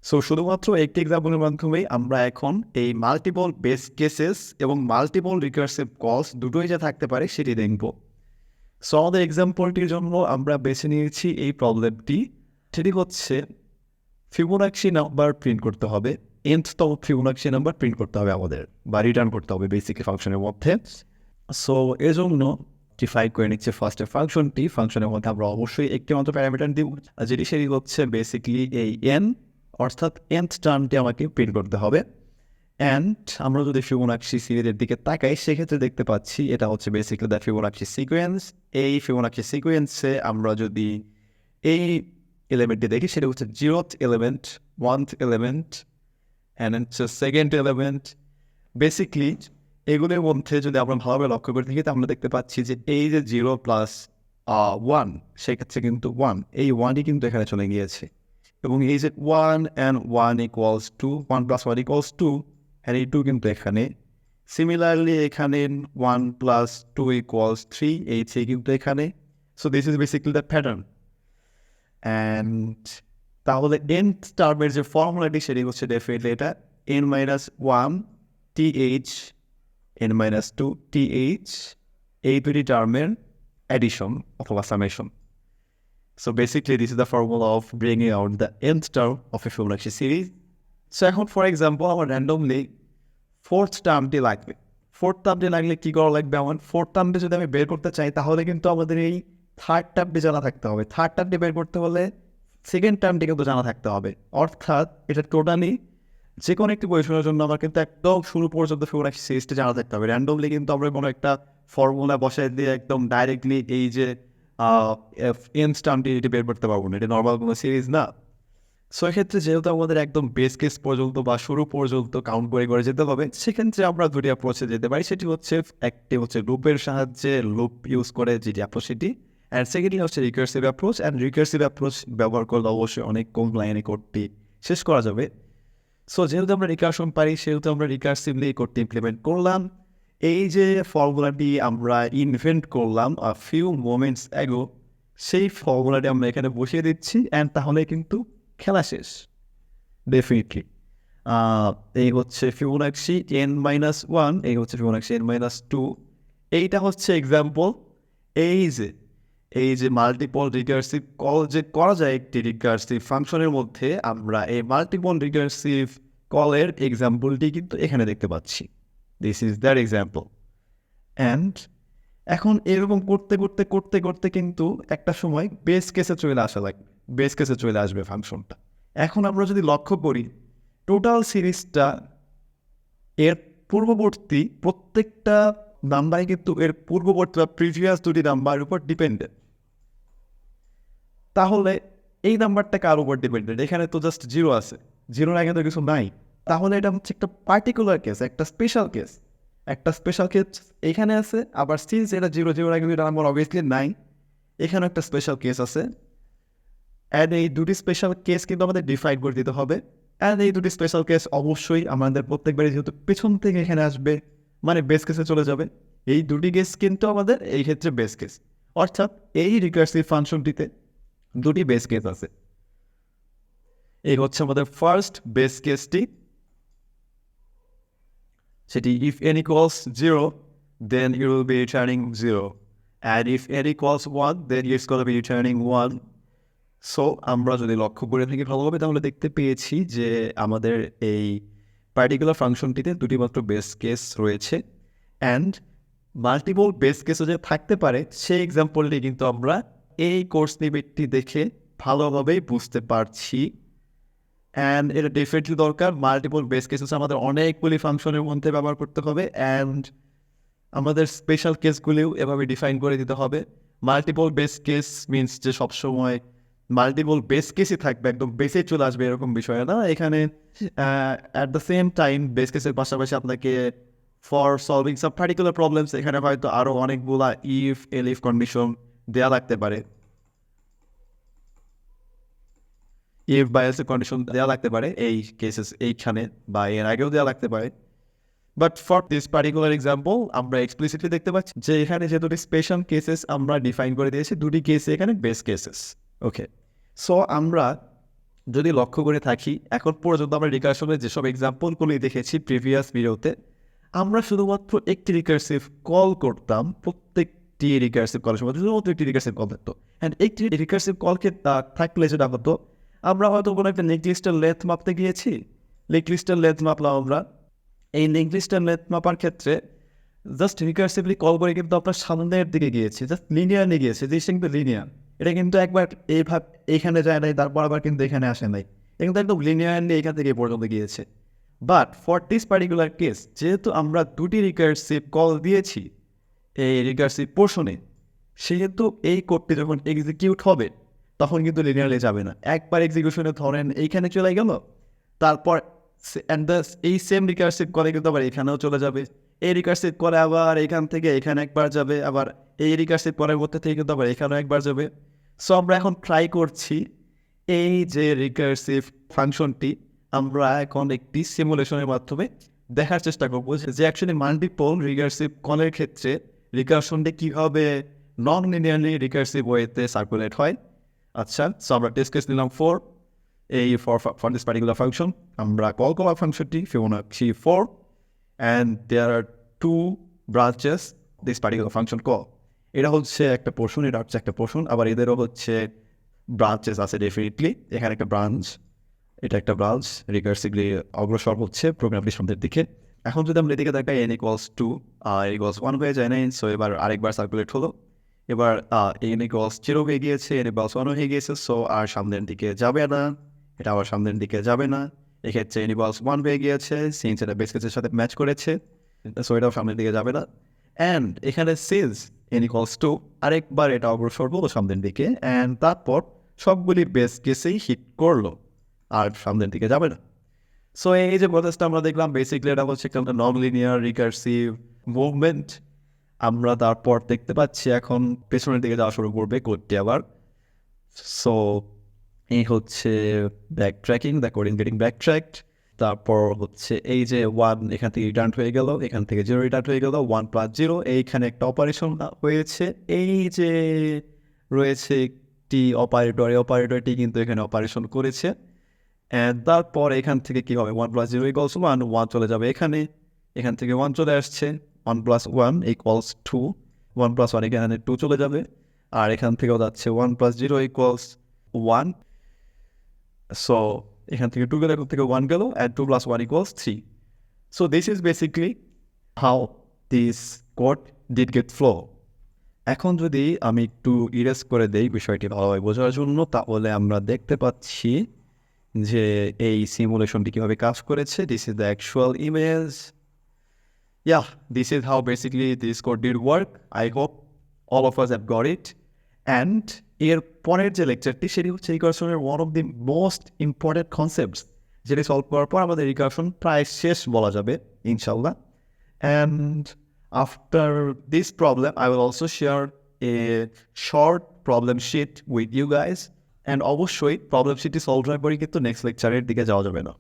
So শুধুমাত্র একটি এক্সাম্পলের মাধ্যমেই আমরা এখন এই মাল্টিপল বেস কেসেস এবং মাল্টিপল রিকার্সিভ কলস দুটোই যে থাকতে পারে সেটি দেখব। সো আমাদের এক্সাম্পলটির জন্য আমরা বেছে নিয়েছি এই প্রবলেমটি, সেটি হচ্ছে ফিবোনাক্সি নাম্বার প্রিন্ট করতে হবে, nth-তম ফিবোনাক্সি নাম্বার প্রিন্ট করতে হবে আমাদের, বা রিটার্ন করতে হবে বেসিক্যালি ফাংশনের মধ্যে। সো এর জন্য ডিফাইন করে নিচ্ছে ফার্স্টে ফাংশনের মধ্যে আমরা অবশ্যই একটি মাত্র প্যারামিটার দিব, যেটি সেটি হচ্ছে বেসিক্যালি এই n, অর্থাৎ nth টার্মটি আমাকে প্রিন্ট করতে হবে। অ্যান্ড আমরা যদি ফিবোনাক্সি সিরিজের দিকে তাকাই সেক্ষেত্রে দেখতে পাচ্ছি এটা হচ্ছে বেসিক্যালি দ্য ফিবোনাক্সি সিকোয়েন্স। এই ফিবোনাক্সি সিকোয়েন্সে আমরা যদি এই এলিমেন্টটি দেখি সেটা হচ্ছে 0th element, 1th element and হচ্ছে 2nd এলিমেন্ট। বেসিক্যালি এগুলোর মধ্যে যদি আমরা ভালোভাবে লক্ষ্য করে থাকি আমরা দেখতে পাচ্ছি যে এই যে 0 প্লাস 1 সেক্ষেত্রে কিন্তু 1, এই 1ই কিন্তু এখানে চলে গিয়েছে, এবং এই যে 1 and 1 equals 2, 1 plus 1 equals 2, and এই 2 কিন্তু এখানে। সিমিলারলি এখানে 1 plus 2 equals 3, এই 3 কিন্তু এখানে। So this is basically the pattern. And তাহলে nth টার্মের যে ফর্মুলাটি সেটি হচ্ছে ডেফিনেটলি এটা n-1 th n-2 th, এই দুটি টার্মের অ্যাডিশন অথবা summation. So basically this is the formula of bringing out the nth term of a Fibonacci series. So এখন for example আমার randomly fourth টার্মটি লাগবে। fourth টার্মটি লাগলে কী করা লাগবে? আমার fourth টার্মটি যদি আমি বের করতে চাই তাহলে কিন্তু আমাদের এই থার্ড টার্মটি জানা থাকতে হবে। থার্ড টার্মটি বের করতে হলে সেকেন্ড টার্মটি কিন্তু জানা থাকতে হবে। অর্থাৎ এটা টোটালি যে কোনো একটি পজিশনের জন্য আমার কিন্তু একদম শুরু পর্যন্ত ফিবোনাক্সি সিরিজটি জানা থাকতে হবে। র্যান্ডমলি কিন্তু আমরা কোনো একটা ফর্মুলা বসায় দিয়ে একদম ডাইরেক্টলি এই যে nth টার্মটি এটি বের করতে পারবো না, এটা নর্মাল কোনো সিরিজ না। সো এক্ষেত্রে যেহেতু আমাদের একদম বেস কেস পর্যন্ত বা শুরু পর্যন্ত কাউন্ট করে করে যেতে হবে, সেক্ষেত্রে আমরা দুটি অ্যাপ্রোচে যেতে পারি। সেটি হচ্ছে একটি হচ্ছে লুপের সাহায্যে, লুপ ইউজ করে যেটি অ্যাপ্রোচ সেটি, অ্যান্ড সেকেন্ডলি হচ্ছে recursive approach. And recursive approach ব্যবহার করলে অবশ্যই অনেক কম লাইনে কোডটি শেষ করা যাবে। সো যেহেতু আমরা রিকার্শন পারি সেহেতু আমরা রিকার্সিভলি কোডটি ইমপ্লিমেন্ট করলাম। এই যে ফর্মুলাটি আমরা ইনভেন্ট করলাম ফিউ মোমেন্টস অ্যাগো, সেই ফর্মুলাটি আমরা এখানে বসিয়ে দিচ্ছি, অ্যান্ড তাহলে কিন্তু খেলা শেষ ডেফিনেটলি। এই হচ্ছে ফিবোনাক্সি n-1, এই হচ্ছে ফিবোনাক্সি n-2। এইটা হচ্ছে এক্সাম্পল। এই যে মাল্টিপল রিকার্সিভ কল যে করা যায় একটি রিকার্সিভ ফাংশনের মধ্যে, আমরা এই মাল্টিপল রিকার্সিভ কলের এক্সাম্পলটি কিন্তু এখানে দেখতে পাচ্ছি। This is that example. And এখন এরকম করতে করতে করতে করতে কিন্তু একটা সময় বেস কেসে চলে আসা লাগবে, বেস কেসে চলে আসবে ফাংশনটা। এখন আমরা যদি লক্ষ্য করি টোটাল সিরিজটা এর পূর্ববর্তী প্রত্যেকটা নাম্বারই কিন্তু এর পূর্ববর্তী বা প্রিভিয়াস দুটি নাম্বারের উপর ডিপেন্ডেন্ট। তাহলে এই নাম্বারটা কার উপর ডিপেন্ডেন্ট? এখানে তো জাস্ট 0 আছে, 0 আগে তো কিছু নাই। তাহলে এটা হচ্ছে একটা পার্টিকুলার কেস, একটা স্পেশাল কেস। একটা স্পেশাল কেস এখানে আছে, আবার সিন্স এটা 0 আগে দুটো নাম্বার অবভিয়াসলি নাই, এখানে একটা স্পেশাল কেস আছে। অ্যান্ড এই দুটি স্পেশাল কেস কিন্তু আমাদের ডিফাইন করে দিতে হবে। অ্যান্ড এই দুটি স্পেশাল কেস অবশ্যই আমাদের প্রত্যেকবারই যেহেতু পেছন থেকে এখানে আসবে মানে বেস কেসে চলে যাবে, এই দুটি কেস কিন্তু আমাদের এই ক্ষেত্রে বেস কেস। অর্থাৎ এই রিকার্সিভ ফাংশনটিতে দুটি বেস কেস আছে। এই হচ্ছে আমাদের ফার্স্ট বেস কেসটি, সেটি if n equals 0 then it will be returning 0, and if n equals 1 then it's going to be returning 1. So আমরা যদি লক্ষ্য করে থাকি ভালোভাবে তাহলে দেখতে পেয়েছি যে আমাদের এই পার্টিকুলার ফাংশনটিতে দুটি মাত্র বেস কেস রয়েছে, অ্যান্ড মাল্টিপল বেস কেসও যে থাকতে পারে সেই এক্সাম্পলটি কিন্তু আমরা এই কোর্স নিবেটটি দেখে ভালোভাবেই বুঝতে পারছি। অ্যান্ড এটা ডেফিনেটলি দরকার। মাল্টিপল বেস কেসেস আমাদের অনেকগুলি ফাংশনের মধ্যে ব্যবহার করতে হবে, অ্যান্ড আমাদের স্পেশাল কেসগুলিও এভাবে ডিফাইন করে দিতে হবে। মাল্টিপল বেস কেস মিনস যে সবসময় মাল্টিপল বেস কেসই থাকবে, একদম বেসে চলে আসবে এরকম বিষয় না। এখানে at the same time base কেসের পাশাপাশি আপনাকে for solving some particular problems এখানে হয়তো আরও অনেকগুলা ইফ এলিফ কন্ডিশন দেওয়া লাগতে পারে, ইফ বা এলস কন্ডিশন দেওয়া লাগতে পারে এই কেসেস এইখানে, বা এর আগেও দেওয়া লাগতে পারে। But for this particular example আমরা এক্সপ্লিসিটলি দেখতে পাচ্ছি যে এখানে যে দুটি স্পেশাল কেসেস আমরা ডিফাইন করে দিয়েছি, দুটি কেস এখানে বেস কেসেস। ওকে, সো আমরা যদি লক্ষ্য করে থাকি, এখন পর্যন্ত আমরা রিকার্শনের যেসব এক্সাম্পলগুলি দেখেছি প্রিভিয়াস ভিডিওতে, আমরা শুধুমাত্র একটি রিকার্সিভ কল করতাম। প্রত্যেকটি রিকার্সিভ কলের সময় শুধুমাত্র একটি রিকার্সিভ কল থাকতো। অ্যান্ড একটি রিকার্সিভ কলকে থাকলে যেটা হতো, আমরা হয়তো কোনো একটা লিঙ্ক লিস্টের লেন্থ মাপতে গিয়েছি, লিঙ্ক লিস্টের লেন্থ মাপলাম আমরা। এই লিঙ্ক লিস্টের লেন্থ মাপার ক্ষেত্রে জাস্ট রিকার্সিভলি কল করে কিন্তু আপনার সামনের দিকে গিয়েছে, জাস্ট লিনিয়ারলি গিয়েছে, জিনিস কিন্তু লিনিয়ার। এটা কিন্তু একবার এইভাবে এইখানে যায় নাই, তারপর আবার কিন্তু এখানে আসে নাই, এটা কিন্তু একদম লিনিয়ারলি এখান থেকে পর্যন্ত গিয়েছে। But for this particular case, যেহেতু আমরা দুটি রিকার্সিভ কল দিয়েছি এই রিকার্সিভ পোর্শনে, সেহেতু এই কোডটি যখন এক্সিকিউট হবে তখন কিন্তু লিনিয়ারলি যাবে না। একবার এক্সিকিউশনে ধরেন এইখানে চলে গেল, তারপর এই সেম রিকার্সিভ কলে কিন্তু আবার এখানেও চলে যাবে, এই রিকার্সিভ কলে আবার এখান থেকে এখানে একবার যাবে, আবার এই রিকার্সিভ কলের মধ্যে থেকে কিন্তু আবার এখানেও একবার যাবে। সো আমরা এখন ট্রাই করছি এই যে রিকার্সিভ ফাংশনটি আমরা এখন একটি সিমুলেশনের মাধ্যমে দেখার চেষ্টা করবো যে অ্যাকচুয়ালি মাল্টিপল রিকার্সিভ কলের ক্ষেত্রে রিকার্শনটি কীভাবে নন লিনিয়ারলি রিকার্সিভ ওয়েতে সার্কুলেট হয়। আচ্ছা, সো আমরা টেস্ট কেস নিলাম 4 এই ফর দিস পার্টিকুলার ফাংশন। আমরা কল করা ফাংশনটি Fibonacci 4 and there are 2 branches this particular function call. এটা হচ্ছে একটা পোর্শন, এটা হচ্ছে একটা পোর্শন, আবার এদেরও হচ্ছে ব্রাঞ্চেস আছে ডেফিনেটলি। এখানে একটা ব্রাঞ্চ, এটা একটা ব্রাঞ্চ রিকার্সিভলি অগ্রসর হচ্ছে প্রোগ্রামটির সামনের দিকে। এখন যদি আমরা এদিকে দেখাই n equals 2 n equals 1 হয়ে যায় না, সো এবার আরেকবার সার্কুলেট হলো। এবার n equals 0 হয়ে গিয়েছে, n equals 1 হয়ে গিয়েছে, সো আর সামনের দিকে যাবে না, এটা আবার সামনের দিকে যাবে না। এক্ষেত্রে n equals 1 হয়ে গিয়েছে, সিন্স এটা বেস কেসের সাথে ম্যাচ করেছে, সো এটাও সামনের দিকে যাবে না। অ্যান্ড এখানে সিন্স n equals 2 আরেকবার এটা অগ্রসর হলো সামনের দিকে, অ্যান্ড তারপর সবগুলি বেস কেসেই হিট করলো, আর সামনের দিকে যাবে না। সো এই যে প্রসেসটা আমরা দেখলাম, বেসিক্যালি এটা হচ্ছে একটা নন লিনিয়ার রিকার্সিভ মুভমেন্ট। আমরা তারপর দেখতে পাচ্ছি এখন পেছনের দিকে যাওয়া শুরু করবে কোডটি আবার। সো এই হচ্ছে back tracking, the code is getting back tracked. তারপর হচ্ছে এই যে 1 এখান থেকে রিটার্ন হয়ে গেল, এখান থেকে 0 রিটার্ন হয়ে গেল, 1 + 0 এইখানে একটা অপারেশন হয়েছে। এই যে রয়েছে একটি অপারেটর, এই অপারেটরটি কিন্তু এখানে অপারেশন করেছে। অ্যান্ড তারপর এখান থেকে কী হবে, 1 + 0 = 1, 1 চলে যাবে এখানে, এখান থেকে 1 চলে আসছে, 1 + 1 = 2, 1 + 1 এখানে 2 চলে যাবে, আর এখান থেকেও যাচ্ছে 1 + 0 = 1। সো এখান থেকে 2 গেল, এখান থেকে 1 গেল, and 2 + 1 = 3। So this is basically how this code did get flow. এখন যদি আমি একটু ইরেজ করে দেই বিষয়টি ভালোভাবে বোঝার জন্য, তাহলে আমরা দেখতে পাচ্ছি যে এই সিমুলেশনটি কীভাবে কাজ করেছে। This is the actual image. Yeah, this is how basically this code did work. I hope all of us have got it. And এর পরের যে লেকচারটি সেটি হচ্ছে রিকার্শনের one of the most important concepts, যেটি সলভ করার পর আমাদের রিকার্শন প্রায় শেষ বলা যাবে ইনশাল্লাহ। And after this problem, I will also share a short problem sheet with you guys. And অবশ্যই প্রবলেম শিটটি সলভ করার পরে কিন্তু নেক্সট লেকচারের দিকে যাওয়া যাবে না।